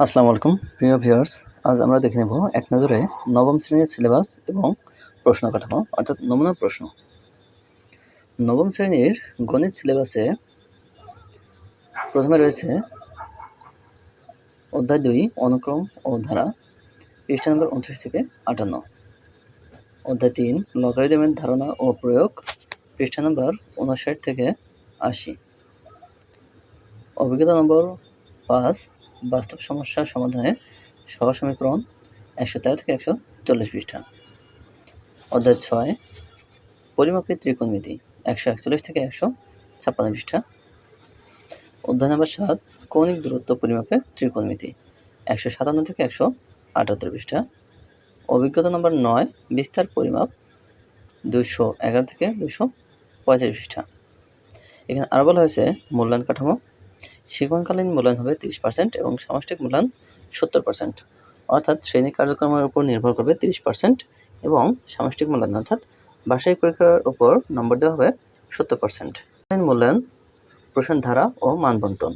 আসসালামু আলাইকুম প্রিয় ভিউয়ার্স। আজ আমরা দেখে নেব এক নজরে নবম শ্রেণীর সিলেবাস এবং প্রশ্ন কাঠামো অর্থাৎ নমুনা প্রশ্ন। নবম শ্রেণীর গণিত সিলেবাসে প্রথমে রয়েছে অধ্যায় 2 অনুক্রম ও ধারা, পৃষ্ঠা নম্বর 29 থেকে 58। অধ্যায় 3 লগারিদমের ধারণা ও প্রয়োগ, পৃষ্ঠা নম্বর 59 থেকে 80। অভিজ্ঞতা নম্বর 5 বাস্তব সমস্যা সমাধানে সহসমীকরণ, 113 থেকে 140 পৃষ্ঠা। অধ্যায় 6 পরিমাপের ত্রিকোণমিতি, 141 থেকে 156 পৃষ্ঠা। অধ্যায় নম্বর 7 কৌণিক দূরত্ব পরিমাপের ত্রিকোণমিতি, 157 থেকে 178 পৃষ্ঠা। অভিজ্ঞতা নম্বর 9 বিস্তার পরিমাপ, 211 থেকে 235 পৃষ্ঠা। এখানে আরও বলা হয়েছে মূল্যায়ন কাঠামো। শিক্ষণকালীন মূল্যায়ন হবে 30% এবং সামষ্টিক মূল্যায়ন 70%, অর্থাৎ শ্রেণী কার্যক্রমের উপর নির্ভর করবে 30% এবং সামষ্টিক মূল্যায়ন অর্থাৎ বার্ষিক পরীক্ষার উপর নম্বর দেওয়া হবে 70%। মূল্যায়ন প্রশ্নের ধারা ও মান বণ্টন।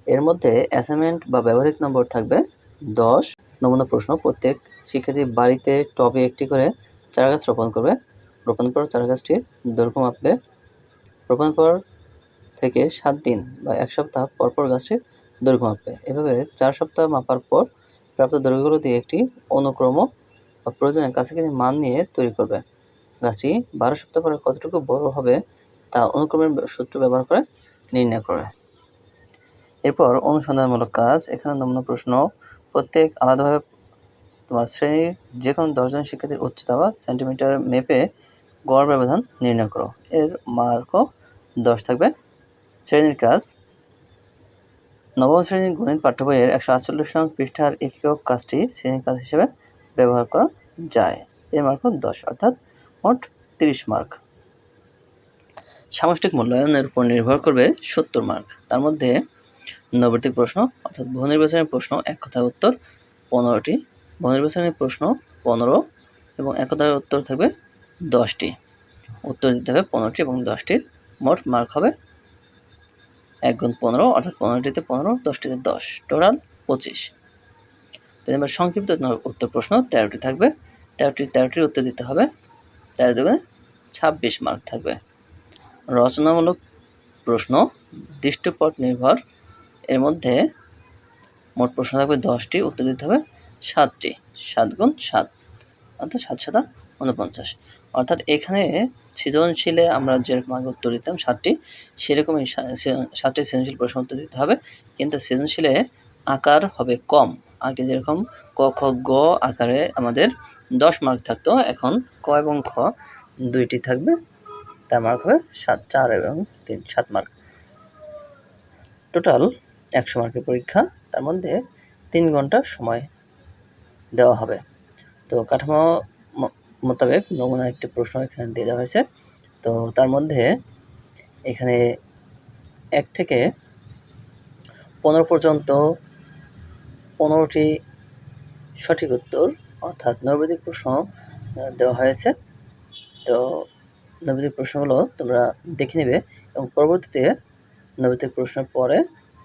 এর মধ্যে অ্যাসাইনমেন্ট বা ব্যবহারিক নম্বর থাকবে 10। নমুনা প্রশ্ন, প্রত্যেক শিক্ষার্থী বাড়িতে টবে একটি করে চারাগাছ রোপণ করবে। রোপণের পর চারাগাছটির দৈর্ঘ্য মাপবে। রোপণের পর থেকে 7 দিন বা 1 সপ্তাহ পরপর গাছটির দৈর্ঘ্য মাপবে। এভাবে 4 সপ্তাহ মাপার পর প্রাপ্ত দৈর্ঘ্যগুলো দিয়ে একটি অনুক্রম বা প্রয়োজনে কাছাকাছি মান নিয়ে তৈরি করবে। গাছটি 12 সপ্তাহ পরে কতটুকু বড় হবে তা অনুক্রমের সূত্র ব্যবহার করে নির্ণয় করবে। এরপর অনুসন্ধানমূলক কাজ। এখানে নমুনা প্রশ্ন, প্রত্যেক আলাদাভাবে তোমার শ্রেণীর যে কোনো 10 জন শিক্ষার্থীর উচ্চতা বা সেন্টিমিটার মেপে গড় ব্যবধান নির্ণয় করো। এর মার্কও 10 থাকবে। শ্রেণীর কাজ, নবম শ্রেণীর গণিত পাঠ্য বইয়ের 148 নং পৃষ্ঠার একক কাজটি শ্রেণীর কাজ হিসেবে ব্যবহার করা যায়। এর মার্কও 10, অর্থাৎ মোট 30 মার্ক। সামষ্টিক মূল্যায়নের উপর নির্ভর করবে 70 মার্ক। তার মধ্যে নৈর্ব্যক্তিক প্রশ্ন অর্থাৎ বহু নির্বাচনের প্রশ্ন, এক কথায় উত্তর 15টি, বহু নির্বাচনের প্রশ্ন 15 এবং এক কথায় উত্তর থাকবে 10টি। উত্তর দিতে হবে 15টি এবং 10টির মোট মার্ক হবে 1 গুণ 15, অর্থাৎ 15টিতে 15, 10টিতে 10, টোটাল 25। এবার সংক্ষিপ্ত উত্তর প্রশ্ন 13টি থাকবে। 13টির উত্তর দিতে হবে। 13 দুগুণে 26 মার্ক থাকবে। রচনামূলক প্রশ্ন, দৃষ্টিপট নির্ভর, এর মধ্যে মোট প্রশ্ন থাকবে 10টি, উত্তর দিতে হবে 7টি। 7 গুণ 7 অর্থাৎ 7 7 49, অর্থাৎ এখানে সৃজনশীলে আমরা যেরকম আগে উত্তর দিতাম 7টি, সেরকমই 7টি সৃজনশীল প্রশ্ন উত্তর দিতে হবে, কিন্তু সৃজনশীলে আকার হবে কম। আগে যেরকম ক খ গ আকারে আমাদের 10 মার্ক থাকতো, এখন ক এবং খ 2টি থাকবে, তার মার্ক হবে 4 এবং 3, 7 মার্ক। টোটাল 100 মার্কের পরীক্ষা, তার মধ্যে 3 ঘন্টা সময় দেওয়া হবে। তো কাঠামো মোতাবেক নমুনা একটি প্রশ্ন এখানে দিয়ে দেওয়া হয়েছে। তো তার মধ্যে এখানে 1 থেকে 15 পর্যন্ত 15টি সঠিক উত্তর অর্থাৎ নৈর্ব্যক্তিক প্রশ্ন দেওয়া হয়েছে। তো নৈর্ব্যক্তিক প্রশ্নগুলো তোমরা দেখে নেবে এবং পরবর্তীতে নৈর্ব্যক্তিক প্রশ্নের পরে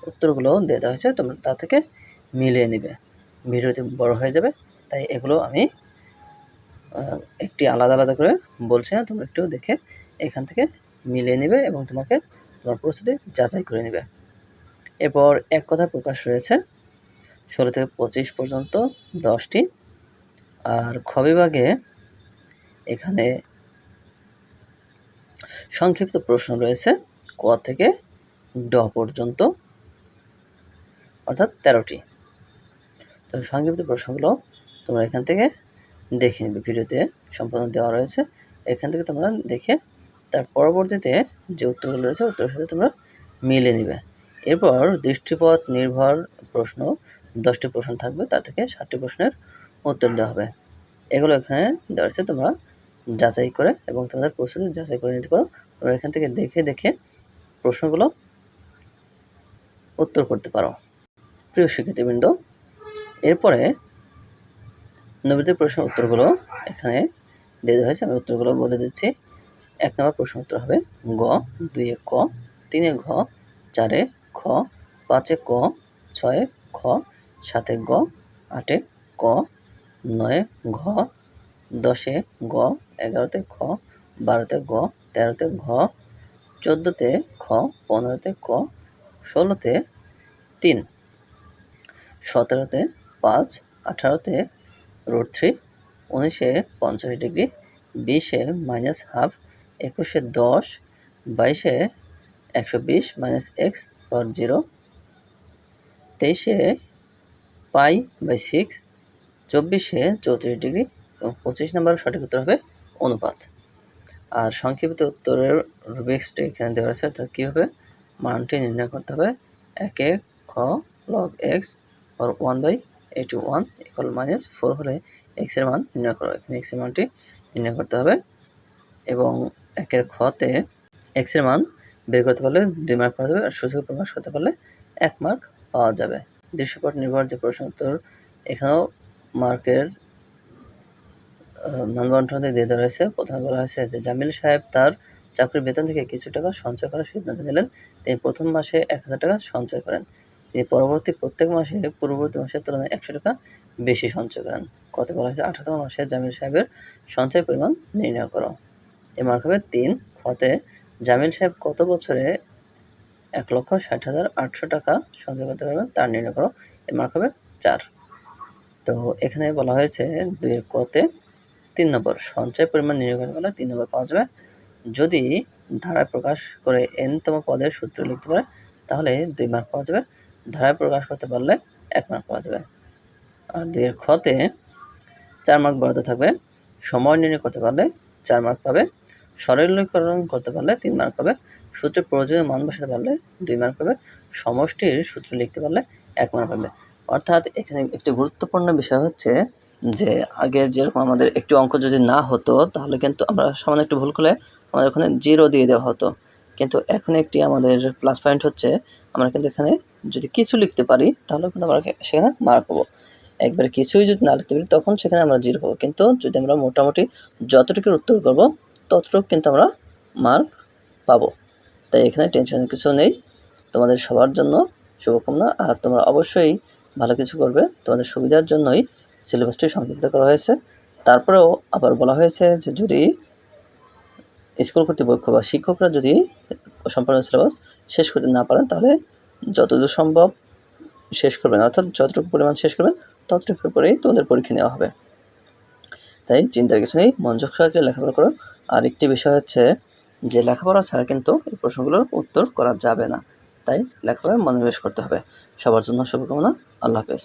উত্তরগুলো দিয়ে দেওয়া হয়েছে, তোমরা তা থেকে মিলিয়ে নেবে। ভিডিওটি বড় হয়ে যাবে, তাই এগুলো আমি একটি আলাদা আলাদা করে বলছি না, তোমরা একটু দেখে এখান থেকে মিলিয়ে নেবে এবং তোমার প্রস্তুতি যাচাই করে নেবে। এরপর এক কথা প্রকাশ রয়েছে 16 থেকে 25 পর্যন্ত 10টি, আর খ বিভাগে এখানে সংক্ষিপ্ত প্রশ্ন রয়েছে ক থেকে ড পর্যন্ত, অর্থাৎ 13টি। তো সংক্ষিপ্ত প্রশ্নগুলো তোমরা এখান থেকে দেখে নেবে, ভিডিওতে সম্পূর্ণ দেওয়া রয়েছে, এখান থেকে তোমরা দেখে তার পরবর্তীতে যে উত্তরগুলো রয়েছে উত্তরের সাথে তোমরা মিলিয়ে নেবে। এরপর দৃষ্টিপথ নির্ভর প্রশ্ন 10টি প্রশ্ন থাকবে, তার থেকে 7টি প্রশ্নের উত্তর দেওয়া হবে। এগুলো এখানে দেওয়া আছে, তোমরা যাচাই করে এবং তোমাদের প্রস্তুতি যাচাই করে নিতে পারো। তোমরা এখান থেকে দেখে দেখে প্রশ্নগুলো উত্তর করতে পারো। প্রিয় শিক্ষার্থীবৃন্দ, এরপরে নৈর্ব্যক্তিক প্রশ্নের উত্তরগুলো এখানে দিয়ে দেওয়া হয়েছে, আমি উত্তরগুলো বলে দিচ্ছি। 1 নম্বর প্রশ্ন উত্তর হবে গ, 2 ক, 3 ঘ, 4 খ, 5 ক, 6 খ, 7-এ গ, 8-এ ক, 9-এ ঘ, 10-এ গ, 11-তে খ, 12-তে গ, 13-তে ঘ, 14-তে খ, 15-তে ক, 16-তে 3, 17-তে 5, 18-তে √3, 19-এ 45 ডিগ্রি, 20-এ -হাফ, 21-এ 10, 22-এ 120 - x পাওয়ার 0, 23-এ π/6, 24-এ 34 ডিগ্রি এবং 25 নম্বর সঠিক উত্তর হবে অনুপাত। আর সংক্ষিপ্ত উত্তরের রুবিক্সটি এখানে দেওয়া আছে, অর্থাৎ কীভাবে মানটি নির্ণয় করতে হবে। 1-এ খ log x or 1/81 = -4 হলে x এর মান নির্ণয় করো। এখানে x এর মানটি নির্ণয় করতে হবে এবং 1-এর খতে x এর মান বের করতে পারলে 2 মার্ক পাওয়া যাবে, আর সূচক প্রকাশ করতে পারলে 1 মার্ক পাওয়া যাবে। দৃশ্যপট নির্ভর যে প্রশ্ন উত্তর, এখানেও মার্কের মানবন্টন দিয়ে দেওয়া রয়েছে। প্রথমে বলা হয়েছে যে জামিল সাহেব তার চাকরির বেতন থেকে কিছু টাকা সঞ্চয় করার সিদ্ধান্ত নিলেন। তিনি প্রথম মাসে 1000 টাকা সঞ্চয় করেন। তিনি পরবর্তী প্রত্যেক মাসে পূর্ববর্তী মাসের তুলনায় 100 টাকা বেশি সঞ্চয় করেন। কত বলা হয়েছে 18তম মাসে জামিল সাহেবের সঞ্চয় পরিমাণ নির্ণয় করো। এর মার্ক হবে 3। খতে জামিল সাহেব কত বছরে 1,60,800 টাকা সঞ্চয় করতে পারবেন তার নির্ণয় করো। এর মার্ক হবে 4। তো এখানে বলা হয়েছে 2-এর কতে 3 নম্বর সঞ্চয় পরিমাণ নির্ণয় করতে পারলে 3 নম্বর পাওয়া যাবে। যদি ধারায় প্রকাশ করে n-তম পদের সূত্র লিখতে পারে তাহলে 2 মার্ক পাওয়া যাবে। ধারায় প্রকাশ করতে পারলে 1 মার্ক পাওয়া যাবে। আর 2-এর খতে 4 মার্ক বরাদ্দ থাকবে। সময় নির্ণয় করতে পারলে 4 মার্ক পাবে। সরলীকরণ করতে পারলে 3 মার্ক পাবে। সূত্রে প্রয়োজনীয় মান বসাতে পারলে 2 মার্ক পাবে। সমষ্টির সূত্র লিখতে পারলে 1 মার্ক পাবে। অর্থাৎ এখানে একটি গুরুত্বপূর্ণ বিষয় হচ্ছে যে আগে যেরকম আমাদের একটি অঙ্ক যদি না হতো তাহলে কিন্তু আমরা সামান্য একটু ভুল করলে আমাদের ওখানে 0 দিয়ে দেওয়া হতো, কিন্তু এখন একটি আমাদের প্লাস পয়েন্ট হচ্ছে আমরা কিন্তু এখানে যদি কিছু লিখতে পারি তাহলে কিন্তু আমরা সেখানে মার্ক পাবো। একবারে কিছুই যদি না লিখতে পারি তখন সেখানে আমরা 0 পাবো, কিন্তু যদি আমরা মোটামুটি যতটুকুর উত্তর করব ততটুকু কিন্তু আমরা মার্ক পাবো। তাই এখানে টেনশনের কিছু নেই। তোমাদের সবার জন্য শুভকামনা। আর তোমরা অবশ্যই ভালো কিছু করবে, তোমাদের সুবিধার জন্যই সিলেবাসটি সংক্ষিপ্ত করা হয়েছে। তারপরেও আবার বলা হয়েছে যে যদি স্কুল কর্তৃপক্ষ বা শিক্ষকরা যদি সম্পূর্ণ সিলেবাস শেষ করতে না পারেন তাহলে যতদূর সম্ভব শেষ করবেন, অর্থাৎ যতটুকু পরিমাণ শেষ করবেন ততটুকুর পরেই তোমাদের পরীক্ষা নেওয়া হবে। তাই চিন্তার কিছু নেই, মনোযোগ সহকারে লেখাপড়া করো। আর একটি বিষয় হচ্ছে যে লেখাপড়া ছাড়া কিন্তু এই প্রশ্নগুলোর উত্তর করা যাবে না, তাই লেখাপড়ায় মনোনিবেশ করতে হবে। সবার জন্য শুভকামনা। আল্লাহ হাফেজ।